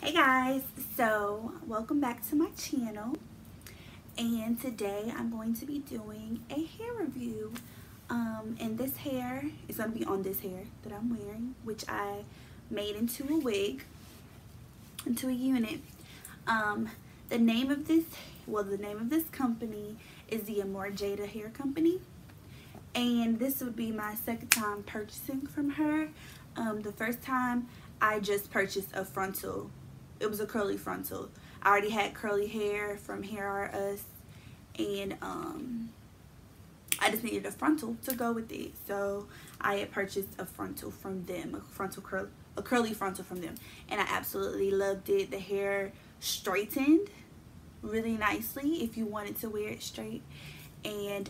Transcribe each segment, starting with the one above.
Hey guys, so welcome back to my channel, and today I'm going to be doing a hair review. And this hair is going to be on this hair that I'm wearing, which I made into a wig, into a unit. The name of this company is the Amour Jayda hair company, and this would be my second time purchasing from her. The first time I just purchased a frontal. It was a curly frontal. I already had curly hair from Hair Are Us, and I just needed a frontal to go with it. So I had purchased a frontal from them, a curly frontal from them, and I absolutely loved it. The hair straightened really nicely if you wanted to wear it straight, and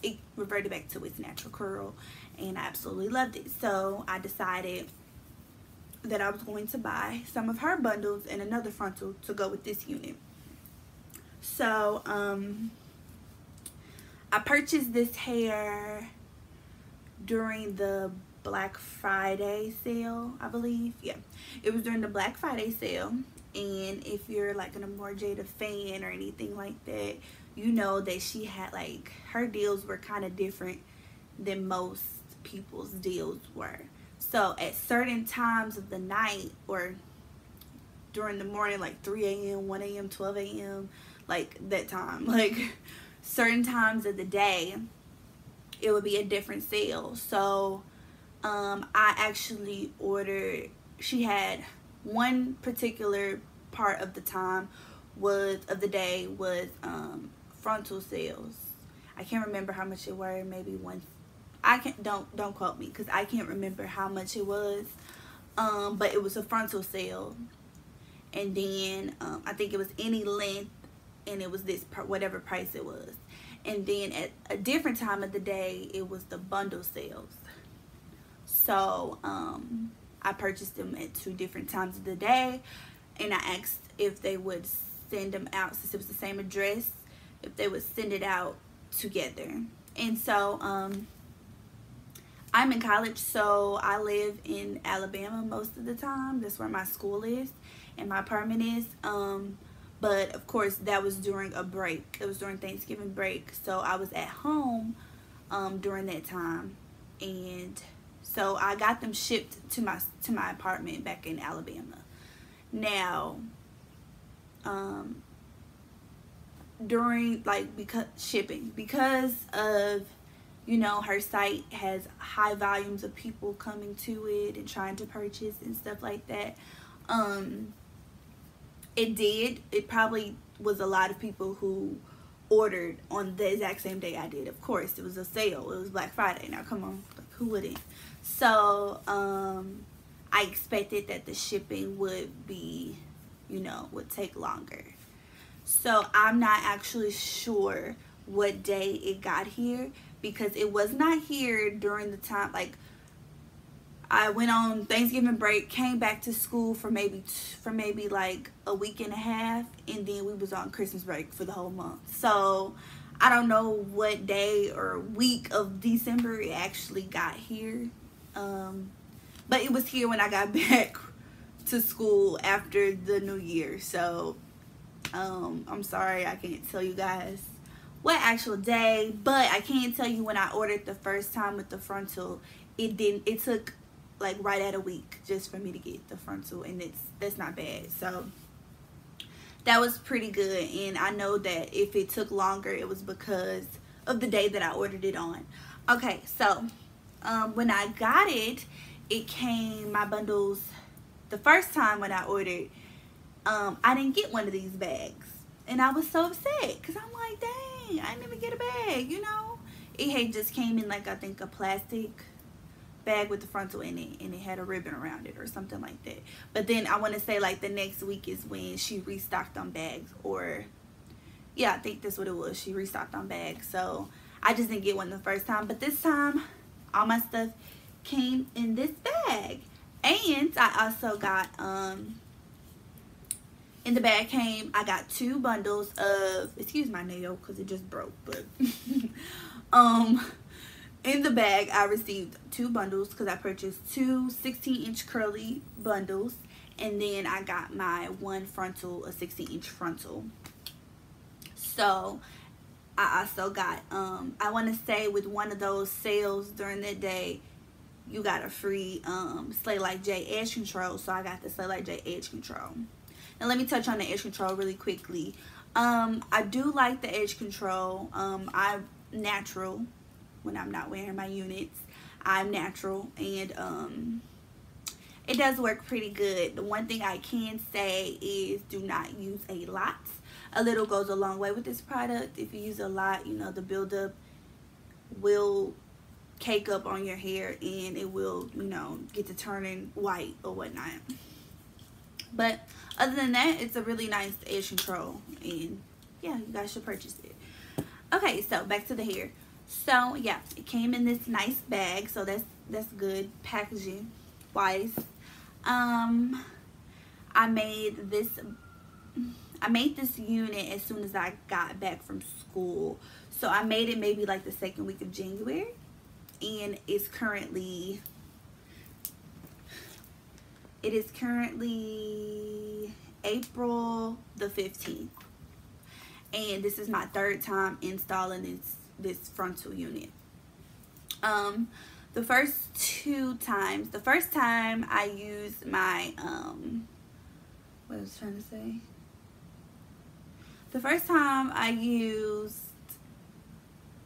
it reverted back to its natural curl, and I absolutely loved it. So I decided that I was going to buy some of her bundles and another frontal to go with this unit. So I purchased this hair during the Black Friday sale, I believe. Yeah, it was during the Black Friday sale, and if you're like an Amour Jayda fan or anything like that, you know that she had, like, her deals were kind of different than most people's deals were. So at certain times of the night, or during the morning, like 3 a.m., 1 a.m., 12 a.m., like that time, like certain times of the day, it would be a different sale. So I actually ordered, she had one particular part of the time of the day was frontal sales. I can't remember how much it were, maybe one. I can't, don't quote me, because I can't remember how much it was, but it was a frontal sale. And then I think it was any length, and it was this whatever price it was. And then at a different time of the day, it was the bundle sales. So I purchased them at 2 different times of the day, and I asked if they would send them out, since it was the same address, if they would send it out together. And so I'm in college, so I live in Alabama most of the time. That's where my school is and my apartment is. But of course, that was during a break. It was during Thanksgiving break, so I was at home during that time, and so I got them shipped to my apartment back in Alabama. Now, during, like, because of, you know, her site has high volumes of people coming to it and trying to purchase and stuff like that. It probably was a lot of people who ordered on the exact same day I did. Of course, it was a sale. It was Black Friday. Now, come on, like, who wouldn't? So, I expected that the shipping would be, you know, would take longer. So, I'm not actually sure what day it got here, because it was not here during the time, like, I went on Thanksgiving break, came back to school for maybe like a week and a half, and then we was on Christmas break for the whole month. So I don't know what day or week of December it actually got here, but it was here when I got back to school after the new year. So I'm sorry I can't tell you guys what actual day, but I can tell you when I ordered the first time with the frontal, it took like right at a week just for me to get the frontal, and that's not bad. So that was pretty good, and I know that if it took longer, it was because of the day that I ordered it on. Okay, so when I got it, it came, my bundles, the first time when I ordered, I didn't get one of these bags, and I was so upset, because I'm like, dang, I didn't even get a bag, you know. It had just came in, like, I think a plastic bag with the frontal in it, and it had a ribbon around it or something like that. But then I want to say, like, the next week is when she restocked on bags, or yeah, I think that's what it was. She restocked on bags. So I just didn't get one the first time, but this time all my stuff came in this bag. And I also got in the bag came, I got 2 bundles of, excuse my nail because it just broke, but in the bag I received 2 bundles because I purchased 2 16-inch curly bundles, and then I got my 1 frontal, a 16-inch frontal. So I also got I want to say with one of those sales during that day, you got a free Slay Like J edge control. So I got the Slay Like J edge control. Now let me touch on the edge control really quickly. I do like the edge control. I'm natural when I'm not wearing my units. I'm natural, and it does work pretty good. The one thing I can say is do not use a lot. A little goes a long way with this product. If you use a lot, you know, the buildup will cake up on your hair, and it will, you know, get to turning white or whatnot. But other than that, it's a really nice edge control, and yeah, you guys should purchase it. Okay, so back to the hair. So yeah, it came in this nice bag, so that's good packaging wise. I made this unit as soon as I got back from school. So I made it maybe like the 2nd week of January, and it is currently April the 15th, and this is my 3rd time installing this frontal unit. The first 2 times, the first time I used my what was I trying to say? The first time I used,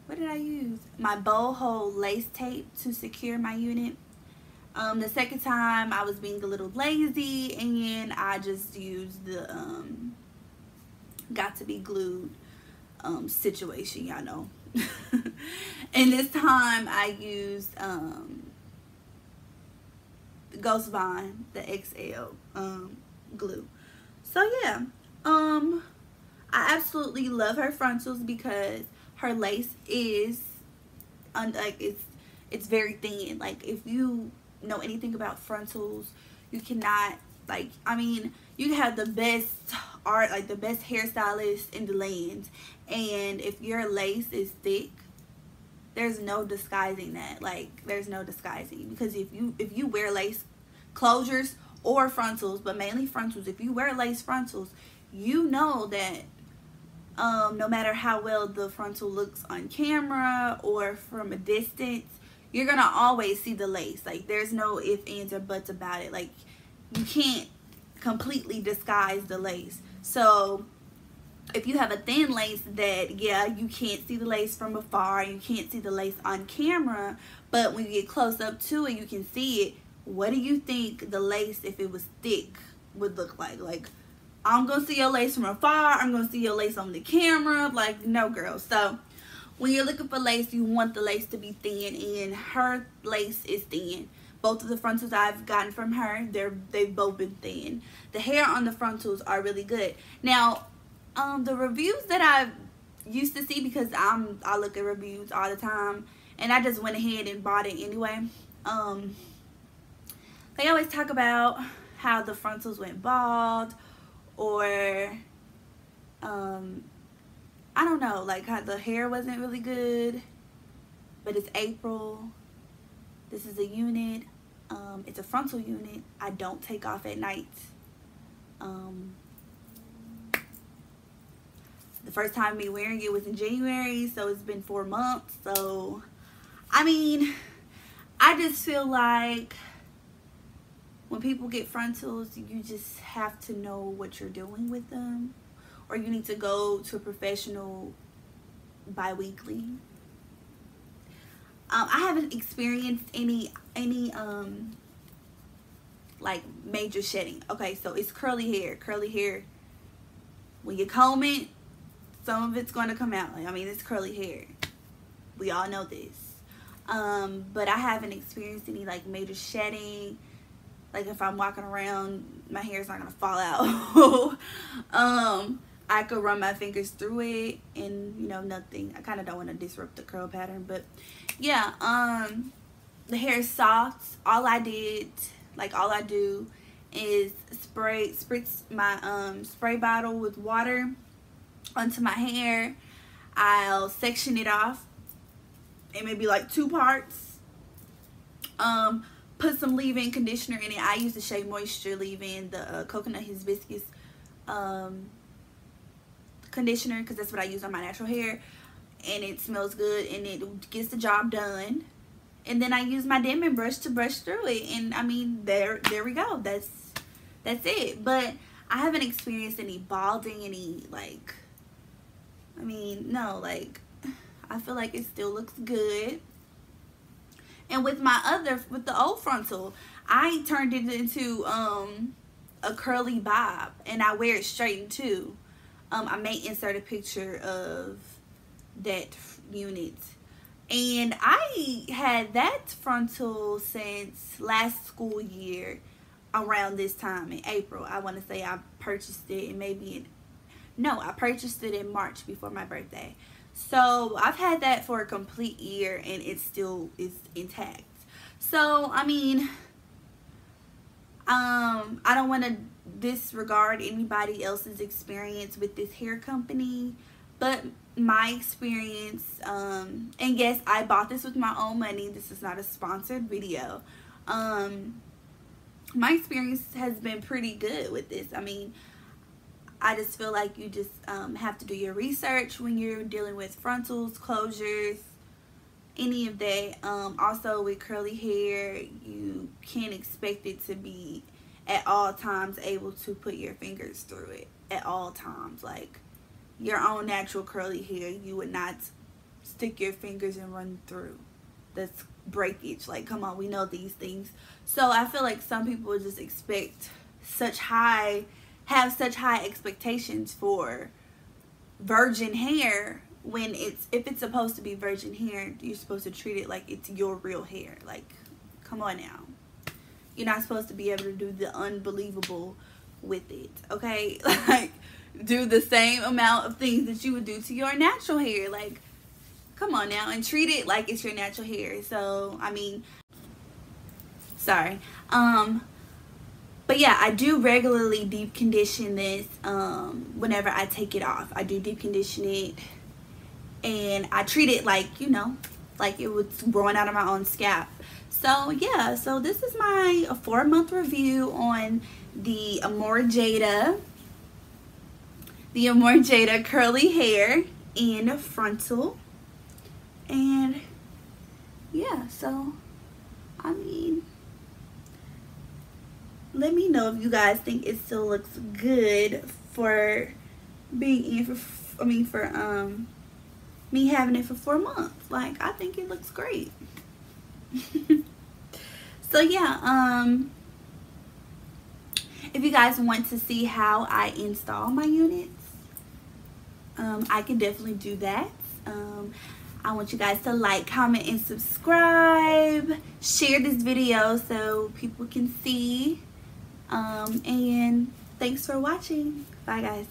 what did I use? My bow hole lace tape to secure my unit. The 2nd time I was being a little lazy, and I just used the got to be glued situation, y'all know. And this time I used Ghost Bond, the XL glue. So yeah, I absolutely love her frontals because her lace is like it's very thin. Like, if you know anything about frontals, you cannot, like, I mean, you can have the best art, like the best hairstylist in the land, and if your lace is thick, there's no disguising that. Like, there's no disguising, because if you wear lace closures or frontals, but mainly frontals, if you wear lace frontals, you know that no matter how well the frontal looks on camera or from a distance, you're gonna always see the lace. Like, there's no ifs, ands, or buts about it. Like, you can't completely disguise the lace. So if you have a thin lace that, yeah, you can't see the lace from afar, you can't see the lace on camera, but when you get close up to it, you can see it. What do you think the lace, if it was thick, would look like? Like, I'm gonna see your lace from afar, I'm gonna see your lace on the camera. Like, no, girl. So when you're looking for lace, you want the lace to be thin, and her lace is thin. Both of the frontals I've gotten from her, they've both been thin. The hair on the frontals are really good. Now, the reviews that I used to see, because I look at reviews all the time, and I just went ahead and bought it anyway. They always talk about how the frontals went bald, or I don't know, like how the hair wasn't really good. But it's April. This is a unit. It's a frontal unit. I don't take off at night. The first time me wearing it was in January, so it's been 4 months. So, I mean, I just feel like when people get frontals, you just have to know what you're doing with them, or you need to go to a professional bi-weekly. I haven't experienced any like major shedding. Okay, so it's curly hair. Curly hair, when you comb it, some of it's going to come out. Like, I mean, it's curly hair. We all know this. But I haven't experienced any like major shedding. Like, if I'm walking around, my hair's not gonna fall out. I could run my fingers through it, and you know, nothing. I kind of don't want to disrupt the curl pattern, but yeah. The hair is soft. All I do is spritz my spray bottle with water onto my hair. I'll section it off it may be like 2 parts. Put some leave-in conditioner in it. I use the Shea Moisture leave-in, the coconut hibiscus conditioner, because that's what I use on my natural hair, and it smells good and it gets the job done. And then I use my Denman brush to brush through it, and I mean, there we go. That's it. But I haven't experienced any balding, any like, I mean, no, like, I feel like it still looks good. And with the old frontal, I turned it into a curly bob, and I wear it straightened too. I may insert a picture of that unit. And I had that frontal since last school year around this time in April. I want to say I purchased it, and I purchased it in March before my birthday. So I've had that for a complete year, and it still is intact. So I mean, I don't want to disregard anybody else's experience with this hair company, but my experience, and yes, I bought this with my own money. This is not a sponsored video. My experience has been pretty good with this. I mean, I just feel like you just have to do your research when you're dealing with frontals, closures, any of that. Also with curly hair, you can't expect it to be at all times able to put your fingers through it at all times. Like your own natural curly hair, you would not stick your fingers and run through. That's breakage. Like, come on, we know these things. So I feel like some people just have such high expectations for virgin hair, when if it's supposed to be virgin hair, you're supposed to treat it like it's your real hair. Like, come on now. You're not supposed to be able to do the unbelievable with it, okay? Like, do the same amount of things that you would do to your natural hair. Like, come on now, and treat it like it's your natural hair. So I mean, sorry. But yeah, I do regularly deep condition this whenever I take it off. I do deep condition it, and I treat it like, you know, like it was growing out of my own scalp. So yeah, so this is my 4-month review on the Amour Jayda. The Amour Jayda curly hair in frontal. And yeah, so I mean, let me know if you guys think it still looks good for being in for me having it for 4 months. Like, I think it looks great. So yeah, if you guys want to see how I install my units, I can definitely do that. I want you guys to like, comment, and subscribe. Share this video so people can see. And thanks for watching. Bye guys.